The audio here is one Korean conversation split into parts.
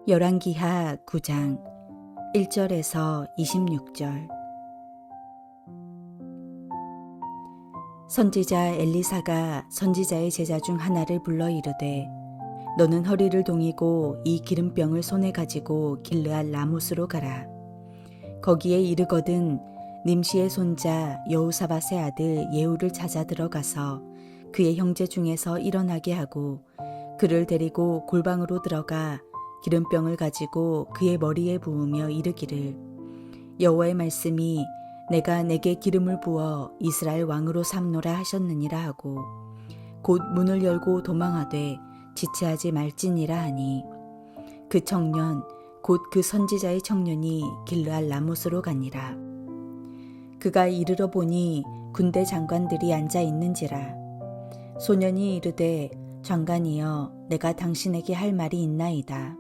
열왕기하 9장 1절에서 26절. 선지자 엘리사가 선지자의 제자 중 하나를 불러 이르되, 너는 허리를 동이고 이 기름병을 손에 가지고 길르앗 라못으로 가라. 거기에 이르거든 님시의 손자 여호사밧의 아들 예후를 찾아 들어가서 그의 형제 중에서 일어나게 하고 그를 데리고 골방으로 들어가 기름병을 가지고 그의 머리에 부으며 이르기를, 여호와의 말씀이 내가 내게 기름을 부어 이스라엘 왕으로 삼노라 하셨느니라 하고 곧 문을 열고 도망하되 지체하지 말지니라 하니, 그 청년 곧 그 선지자의 청년이 길르앗 라못으로 가니라. 그가 이르러 보니 군대 장관들이 앉아 있는지라. 소년이 이르되, 장관이여, 내가 당신에게 할 말이 있나이다.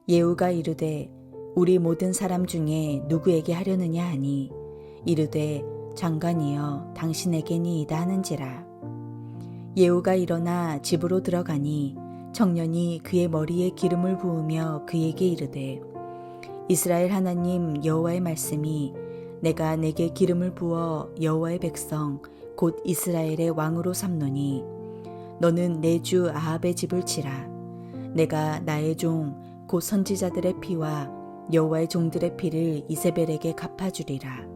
예후가 이르되, 우리 모든 사람 중에 누구에게 하려느냐 하니, 이르되, 장관이여, 당신에게니이다 하는지라. 예후가 일어나 집으로 들어가니 청년이 그의 머리에 기름을 부으며 그에게 이르되, 이스라엘 하나님 여호와의 말씀이 내가 내게 기름을 부어 여호와의 백성 곧 이스라엘의 왕으로 삼노니, 너는 내 주 아합의 집을 치라. 내가 나의 종 곧 선지자들의 피와 여호와의 종들의 피를 이세벨에게 갚아주리라.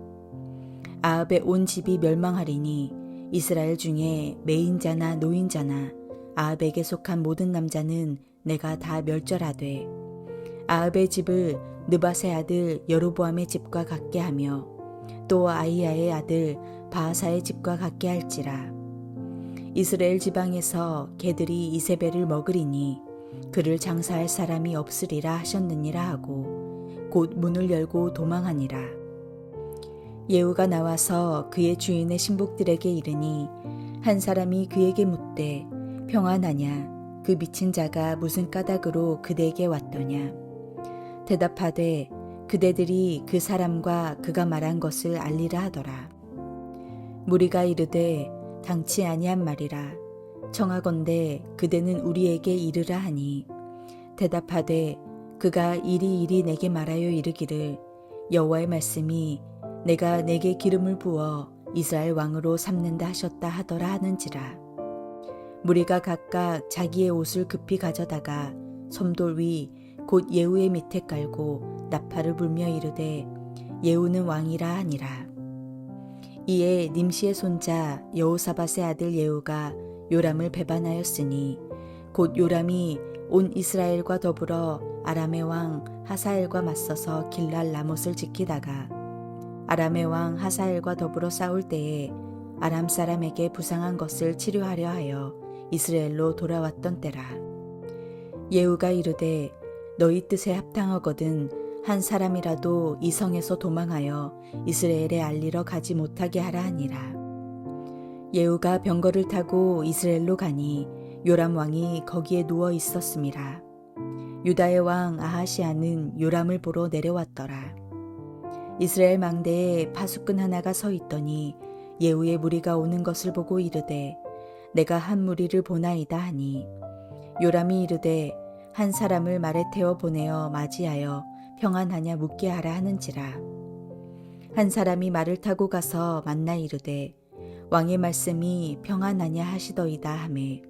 아합의 온 집이 멸망하리니 이스라엘 중에 매인자나 노인자나 아합에게 속한 모든 남자는 내가 다 멸절하되, 아합의 집을 느밧의 아들 여로보암의 집과 같게 하며 또 아히야의 아들 바하사의 집과 같게 할지라. 이스라엘 지방에서 개들이 이세벨을 먹으리니 그를 장사할 사람이 없으리라 하셨느니라 하고 곧 문을 열고 도망하니라. 예후가 나와서 그의 주인의 신복들에게 이르니, 한 사람이 그에게 묻되, 평안하냐? 그 미친 자가 무슨 까닭으로 그대에게 왔더냐? 대답하되, 그대들이 그 사람과 그가 말한 것을 알리라 하더라. 무리가 이르되, 당치 아니한 말이라. 청하건대 그대는 우리에게 이르라 하니, 대답하되, 그가 이리 내게 말하여 이르기를, 여호와의 말씀이 내가 내게 기름을 부어 이스라엘 왕으로 삼는다 하셨다 하더라 하는지라. 무리가 각각 자기의 옷을 급히 가져다가 솜돌 위 곧 예후의 밑에 깔고 나팔을 불며 이르되, 예후는 왕이라 하니라. 이에 님시의 손자 여호사밧의 아들 예후가 요람을 배반하였으니 곧 요람이 온 이스라엘과 더불어 아람의 왕 하사엘과 맞서서 길르앗 라못을 지키다가 아람의 왕 하사엘과 더불어 싸울 때에 아람 사람에게 부상한 것을 치료하려 하여 이스라엘로 돌아왔던 때라. 예후가 이르되, 너희 뜻에 합당하거든 한 사람이라도 이 성에서 도망하여 이스라엘에 알리러 가지 못하게 하라 하니라. 예후가 병거를 타고 이스라엘로 가니 요람 왕이 거기에 누워 있었음이라. 유다의 왕 아하시아는 요람을 보러 내려왔더라. 이스라엘 망대에 파수꾼 하나가 서 있더니 예후의 무리가 오는 것을 보고 이르되, 내가 한 무리를 보나이다 하니, 요람이 이르되, 한 사람을 말에 태워 보내어 맞이하여 평안하냐 묻게 하라 하는지라. 한 사람이 말을 타고 가서 만나 이르되, 왕의 말씀이 평안하냐 하시더이다 하매,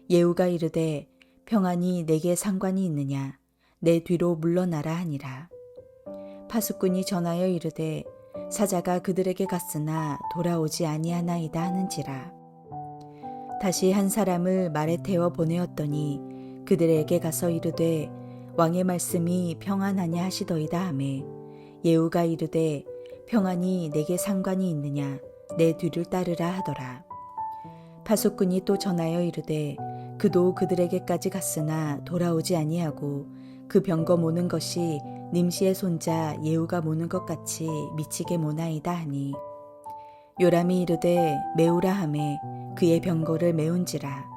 예후가 이르되, 평안이 내게 상관이 있느냐? 내 뒤로 물러나라 하니라. 파수꾼이 전하여 이르되, 사자가 그들에게 갔으나 돌아오지 아니하나이다 하는지라. 다시 한 사람을 말에 태워 보내었더니 그들에게 가서 이르되, 왕의 말씀이 평안하냐 하시더이다 하매, 예후가 이르되, 평안이 내게 상관이 있느냐? 내 뒤를 따르라 하더라. 파수꾼이 또 전하여 이르되, 그도 그들에게까지 갔으나 돌아오지 아니하고 그 병거 모는 것이 님시의 손자 예후가 모는 것 같이 미치게 모나이다 하니, 요람이 이르되 메우라 하매 그의 병거를 메운지라.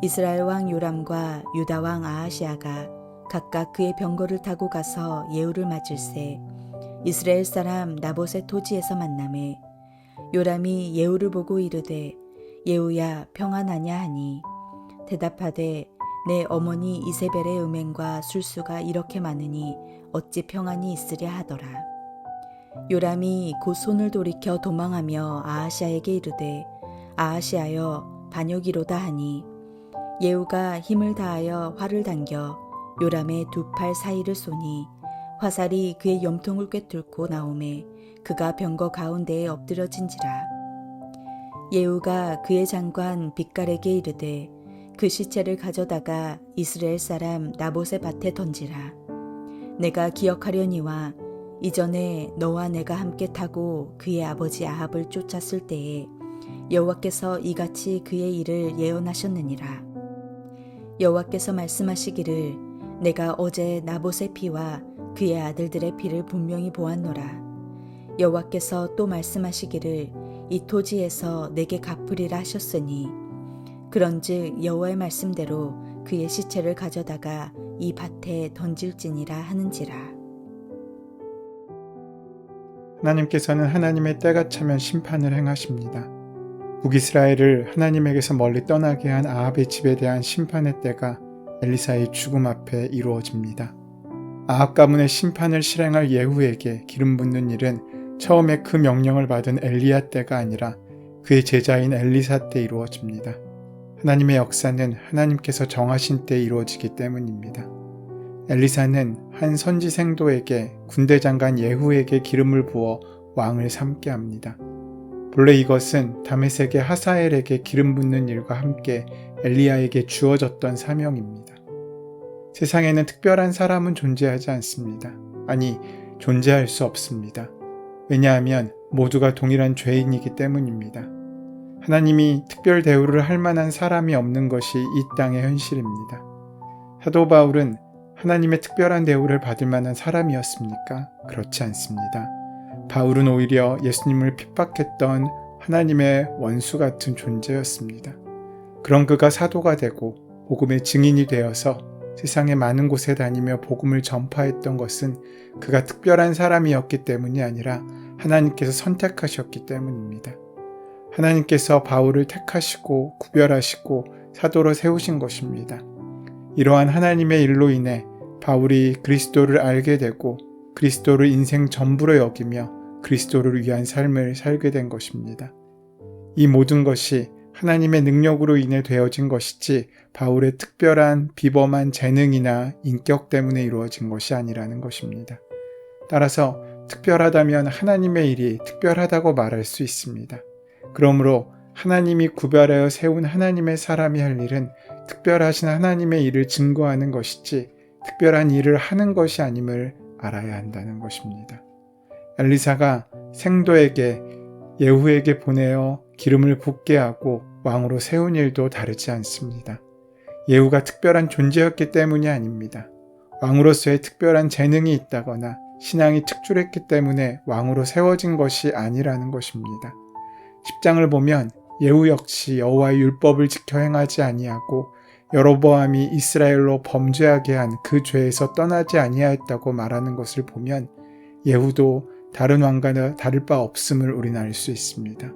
이스라엘 왕 요람과 유다 왕 아하시아가 각각 그의 병거를 타고 가서 예후를 맞을새 이스라엘 사람 나봇의 토지에서 만나매, 요람이 예후를 보고 이르되, 예후야 평안하냐 하니, 대답하되, 내 어머니 이세벨의 음행과 술수가 이렇게 많으니 어찌 평안이 있으랴 하더라. 요람이 곧 손을 돌이켜 도망하며 아하시아에게 이르되 아하시아여 반역이로다 하니 예후가 힘을 다하여 활을 당겨 요람의 두 팔 사이를 쏘니 화살이 그의 염통을 꿰뚫고 나오매 그가 병거 가운데에 엎드러진지라. 예후가 그의 장관 빅갈에게 이르되 그 시체를 가져다가 이스라엘 사람 나봇의 밭에 던지라. 내가 기억하려니와 이전에 너와 내가 함께 타고 그의 아버지 아합을 쫓았을 때에 여호와께서 이같이 그의 일을 예언하셨느니라. 여호와께서 말씀하시기를 내가 어제 나봇의 피와 그의 아들들의 피를 분명히 보았노라. 여호와께서 또 말씀하시기를 이 토지에서 내게 갚으리라 하셨으니 그런즉 여호와의 말씀대로 그의 시체를 가져다가 이 밭에 던질지니라 하는지라. 하나님께서는 하나님의 때가 차면 심판을 행하십니다. 북이스라엘을 하나님에게서 멀리 떠나게 한 아합의 집에 대한 심판의 때가 엘리사의 죽음 앞에 이루어집니다. 아합 가문의 심판을 실행할 예후에게 기름 붓는 일은 처음에 그 명령을 받은 엘리야 때가 아니라 그의 제자인 엘리사 때 이루어집니다. 하나님의 역사는 하나님께서 정하신 때에 이루어지기 때문입니다. 엘리사는 한 선지 생도에게 군대 장관 예후에게 기름을 부어 왕을 삼게 합니다. 본래 이것은 다메섹의 하사엘에게 기름 붓는 일과 함께 엘리야에게 주어졌던 사명입니다. 세상에는 특별한 사람은 존재하지 않습니다. 아니, 존재할 수 없습니다. 왜냐하면 모두가 동일한 죄인이기 때문입니다. 하나님이 특별 대우를 할 만한 사람이 없는 것이 이 땅의 현실입니다. 사도 바울은 하나님의 특별한 대우를 받을 만한 사람이었습니까? 그렇지 않습니다. 바울은 오히려 예수님을 핍박했던 하나님의 원수 같은 존재였습니다. 그런 그가 사도가 되고 복음의 증인이 되어서 세상의 많은 곳에 다니며 복음을 전파했던 것은 그가 특별한 사람이었기 때문이 아니라 하나님께서 선택하셨기 때문입니다. 하나님께서 바울을 택하시고 구별하시고 사도로 세우신 것입니다. 이러한 하나님의 일로 인해 바울이 그리스도를 알게 되고 그리스도를 인생 전부로 여기며 그리스도를 위한 삶을 살게 된 것입니다. 이 모든 것이 하나님의 능력으로 인해 되어진 것이지 바울의 특별한 비범한 재능이나 인격 때문에 이루어진 것이 아니라는 것입니다. 따라서 특별하다면 하나님의 일이 특별하다고 말할 수 있습니다. 그러므로 하나님이 구별하여 세운 하나님의 사람이 할 일은 특별하신 하나님의 일을 증거하는 것이지 특별한 일을 하는 것이 아님을 알아야 한다는 것입니다. 엘리사가 생도에게 예후에게 보내어 기름을 붓게 하고 왕으로 세운 일도 다르지 않습니다. 예후가 특별한 존재였기 때문이 아닙니다. 왕으로서의 특별한 재능이 있다거나 신앙이 특출했기 때문에 왕으로 세워진 것이 아니라는 것입니다. 10장을 보면 예후 역시 여호와의 율법을 지켜 행하지 아니하고 여로보암이 이스라엘로 범죄하게 한 그 죄에서 떠나지 아니하였다고 말하는 것을 보면 예후도 다른 왕과 다를 바 없음을 우리는 알 수 있습니다.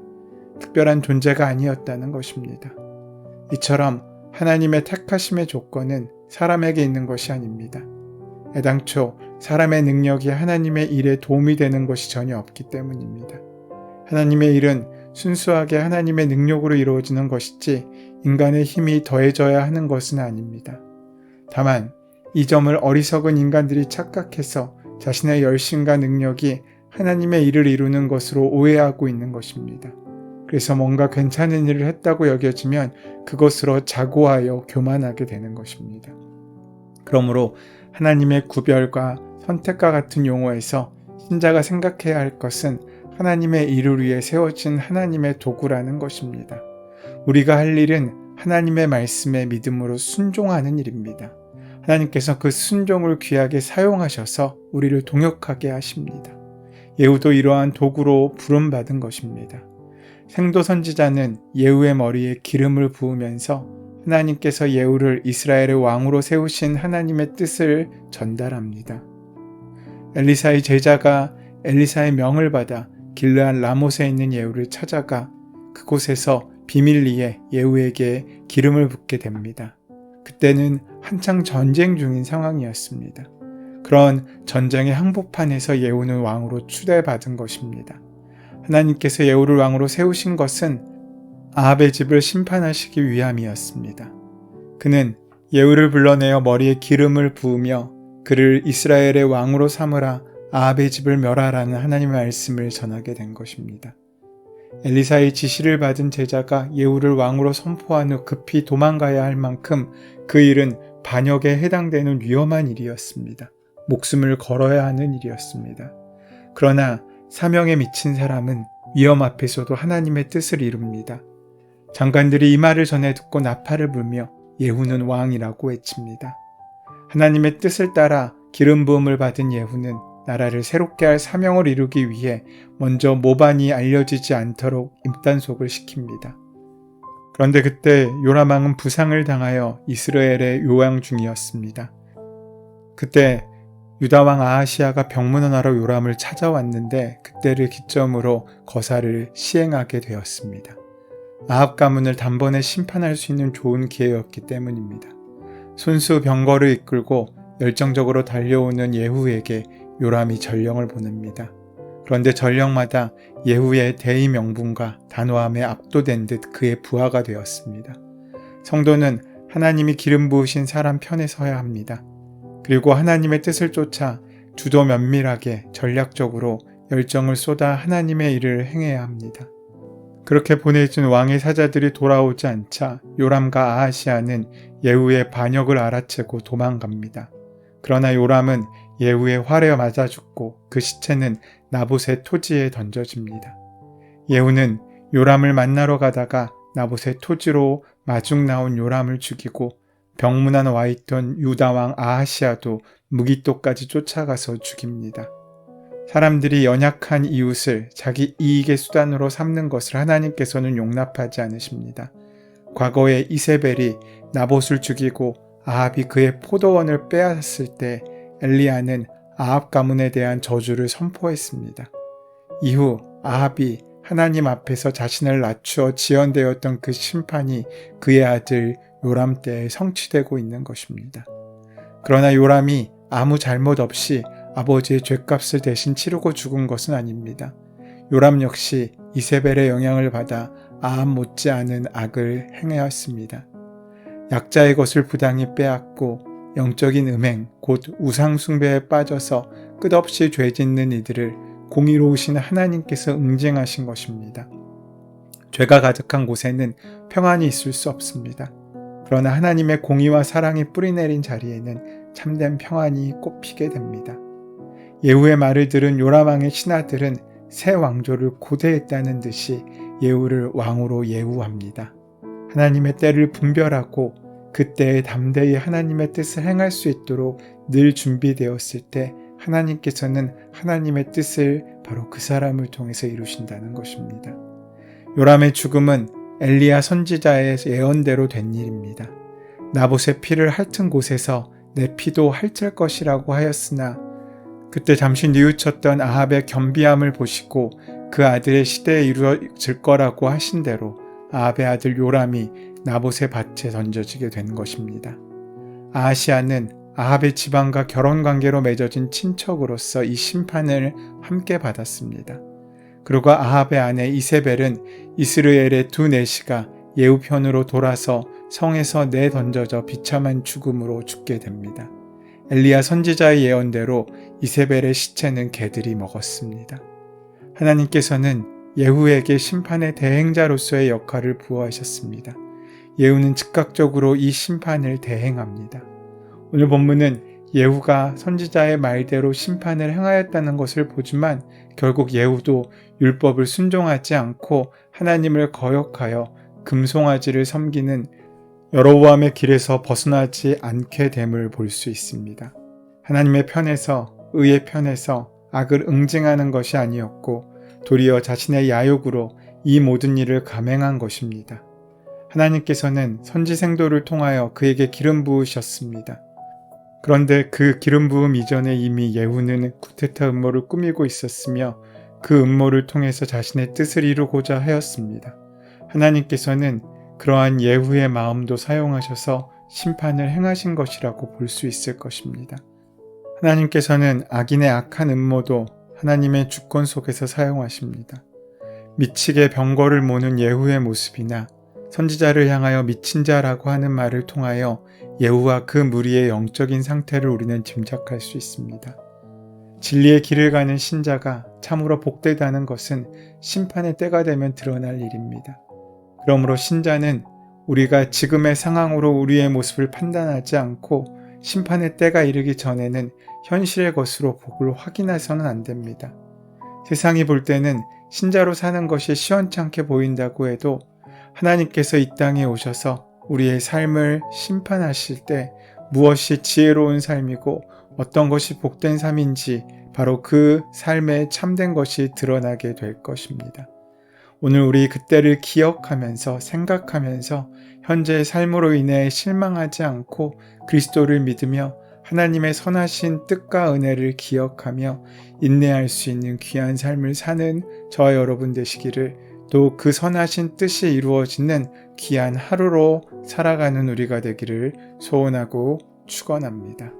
특별한 존재가 아니었다는 것입니다. 이처럼 하나님의 택하심의 조건은 사람에게 있는 것이 아닙니다. 애당초 사람의 능력이 하나님의 일에 도움이 되는 것이 전혀 없기 때문입니다. 하나님의 일은 순수하게 하나님의 능력으로 이루어지는 것이지 인간의 힘이 더해져야 하는 것은 아닙니다. 다만 이 점을 어리석은 인간들이 착각해서 자신의 열심과 능력이 하나님의 일을 이루는 것으로 오해하고 있는 것입니다. 그래서 뭔가 괜찮은 일을 했다고 여겨지면 그것으로 자고하여 교만하게 되는 것입니다. 그러므로 하나님의 구별과 선택과 같은 용어에서 신자가 생각해야 할 것은 하나님의 일을 위해 세워진 하나님의 도구라는 것입니다. 우리가 할 일은 하나님의 말씀에 믿음으로 순종하는 일입니다. 하나님께서 그 순종을 귀하게 사용하셔서 우리를 동역하게 하십니다. 예후도 이러한 도구로 부름받은 것입니다. 생도 선지자는 예후의 머리에 기름을 부으면서 하나님께서 예후를 이스라엘의 왕으로 세우신 하나님의 뜻을 전달합니다. 엘리사의 제자가 엘리사의 명을 받아 길르앗 라못에 있는 예후를 찾아가 그곳에서 비밀리에 예후에게 기름을 붓게 됩니다. 그때는 한창 전쟁 중인 상황이었습니다. 그런 전쟁의 한복판에서 예후는 왕으로 추대받은 것입니다. 하나님께서 예후를 왕으로 세우신 것은 아합의 집을 심판하시기 위함이었습니다. 그는 예후를 불러내어 머리에 기름을 부으며 그를 이스라엘의 왕으로 삼으라, 아합의 집을 멸하라는 하나님의 말씀을 전하게 된 것입니다. 엘리사의 지시를 받은 제자가 예후를 왕으로 선포한 후 급히 도망가야 할 만큼 그 일은 반역에 해당되는 위험한 일이었습니다. 목숨을 걸어야 하는 일이었습니다. 그러나 사명에 미친 사람은 위험 앞에서도 하나님의 뜻을 이룹니다. 장관들이 이 말을 전해 듣고 나팔을 불며 예후는 왕이라고 외칩니다. 하나님의 뜻을 따라 기름 부음을 받은 예후는 나라를 새롭게 할 사명을 이루기 위해 먼저 모반이 알려지지 않도록 입단속을 시킵니다. 그런데 그때 요람 왕은 부상을 당하여 이스라엘의 요양 중이었습니다. 그때 유다 왕 아하시아가 병문안하러 요람을 찾아왔는데 그때를 기점으로 거사를 시행하게 되었습니다. 아합 가문을 단번에 심판할 수 있는 좋은 기회였기 때문입니다. 손수 병거를 이끌고 열정적으로 달려오는 예후에게 요람이 전령을 보냅니다. 그런데 전령마다 예후의 대의 명분과 단호함에 압도된 듯 그의 부하가 되었습니다. 성도는 하나님이 기름 부으신 사람 편에 서야 합니다. 그리고 하나님의 뜻을 쫓아 주도 면밀하게 전략적으로 열정을 쏟아 하나님의 일을 행해야 합니다. 그렇게 보내준 왕의 사자들이 돌아오지 않자 요람과 아하시아는 예후의 반역을 알아채고 도망갑니다. 그러나 요람은 예후의 활에 맞아 죽고 그 시체는 나봇의 토지에 던져집니다. 예후는 요람을 만나러 가다가 나봇의 토지로 마중 나온 요람을 죽이고 병문안 와 있던 유다왕 아하시아도 무기토까지 쫓아가서 죽입니다. 사람들이 연약한 이웃을 자기 이익의 수단으로 삼는 것을 하나님께서는 용납하지 않으십니다. 과거에 이세벨이 나봇을 죽이고 아합이 그의 포도원을 빼앗았을 때 엘리야는 아합 가문에 대한 저주를 선포했습니다. 이후 아합이 하나님 앞에서 자신을 낮추어 지연되었던 그 심판이 그의 아들 요람 때에 성취되고 있는 것입니다. 그러나 요람이 아무 잘못 없이 아버지의 죗값을 대신 치르고 죽은 것은 아닙니다. 요람 역시 이세벨의 영향을 받아 아합 못지않은 악을 행하였습니다. 약자의 것을 부당히 빼앗고 영적인 음행, 곧 우상숭배에 빠져서 끝없이 죄짓는 이들을 공의로우신 하나님께서 응징하신 것입니다. 죄가 가득한 곳에는 평안이 있을 수 없습니다. 그러나 하나님의 공의와 사랑이 뿌리내린 자리에는 참된 평안이 꽃피게 됩니다. 예후의 말을 들은 요람왕의 신하들은 새 왕조를 고대했다는 듯이 예후를 왕으로 예우합니다. 하나님의 때를 분별하고 그때에 담대히 하나님의 뜻을 행할 수 있도록 늘 준비되었을 때 하나님께서는 하나님의 뜻을 바로 그 사람을 통해서 이루신다는 것입니다. 요람의 죽음은 엘리야 선지자의 예언대로 된 일입니다. 나봇의 피를 핥은 곳에서 내 피도 핥을 것이라고 하였으나 그때 잠시 뉘우쳤던 아합의 겸비함을 보시고 그 아들의 시대에 이루어질 거라고 하신 대로 아합의 아들 요람이 나봇의 밭에 던져지게 된 것입니다. 아하시아는 아합의 집안과 결혼관계로 맺어진 친척으로서 이 심판을 함께 받았습니다. 그리고 아합의 아내 이세벨은 이스라엘의 두 내시가 예후 편으로 돌아서 성에서 내던져져 비참한 죽음으로 죽게 됩니다. 엘리야 선지자의 예언대로 이세벨의 시체는 개들이 먹었습니다. 하나님께서는 예후에게 심판의 대행자로서의 역할을 부여하셨습니다. 예후는 즉각적으로 이 심판을 대행합니다. 오늘 본문은 예후가 선지자의 말대로 심판을 행하였다는 것을 보지만 결국 예후도 율법을 순종하지 않고 하나님을 거역하여 금송아지를 섬기는 여로보암의 길에서 벗어나지 않게 됨을 볼 수 있습니다. 하나님의 편에서 의의 편에서 악을 응징하는 것이 아니었고 도리어 자신의 야욕으로 이 모든 일을 감행한 것입니다. 하나님께서는 선지생도를 통하여 그에게 기름 부으셨습니다. 그런데 그 기름 부음 이전에 이미 예후는 쿠데타 음모를 꾸미고 있었으며 그 음모를 통해서 자신의 뜻을 이루고자 하였습니다. 하나님께서는 그러한 예후의 마음도 사용하셔서 심판을 행하신 것이라고 볼 수 있을 것입니다. 하나님께서는 악인의 악한 음모도 하나님의 주권 속에서 사용하십니다. 미치게 병거를 모는 예후의 모습이나 선지자를 향하여 미친 자라고 하는 말을 통하여 예후와 그 무리의 영적인 상태를 우리는 짐작할 수 있습니다. 진리의 길을 가는 신자가 참으로 복되다는 것은 심판의 때가 되면 드러날 일입니다. 그러므로 신자는 우리가 지금의 상황으로 우리의 모습을 판단하지 않고 심판의 때가 이르기 전에는 현실의 것으로 복을 확인해서는 안 됩니다. 세상이 볼 때는 신자로 사는 것이 시원찮게 보인다고 해도 하나님께서 이 땅에 오셔서 우리의 삶을 심판하실 때 무엇이 지혜로운 삶이고 어떤 것이 복된 삶인지 바로 그 삶에 참된 것이 드러나게 될 것입니다. 오늘 우리 그때를 기억하면서 생각하면서 현재의 삶으로 인해 실망하지 않고 그리스도를 믿으며 하나님의 선하신 뜻과 은혜를 기억하며 인내할 수 있는 귀한 삶을 사는 저와 여러분 되시기를, 또 그 선하신 뜻이 이루어지는 귀한 하루로 살아가는 우리가 되기를 소원하고 축원합니다.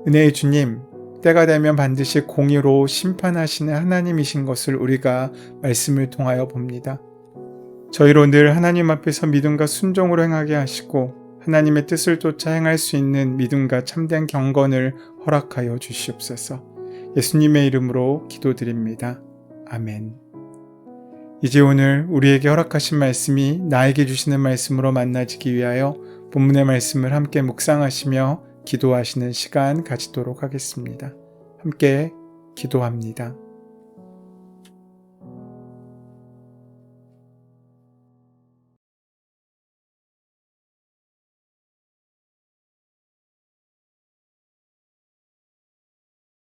은혜의 주님, 때가 되면 반드시 공의로 심판하시는 하나님이신 것을 우리가 말씀을 통하여 봅니다. 저희로 늘 하나님 앞에서 믿음과 순종으로 행하게 하시고 하나님의 뜻을 쫓아 행할 수 있는 믿음과 참된 경건을 허락하여 주시옵소서. 예수님의 이름으로 기도드립니다. 아멘. 이제 오늘 우리에게 허락하신 말씀이 나에게 주시는 말씀으로 만나지기 위하여 본문의 말씀을 함께 묵상하시며 기도하시는 시간 가지도록 하겠습니다. 함께 기도합니다.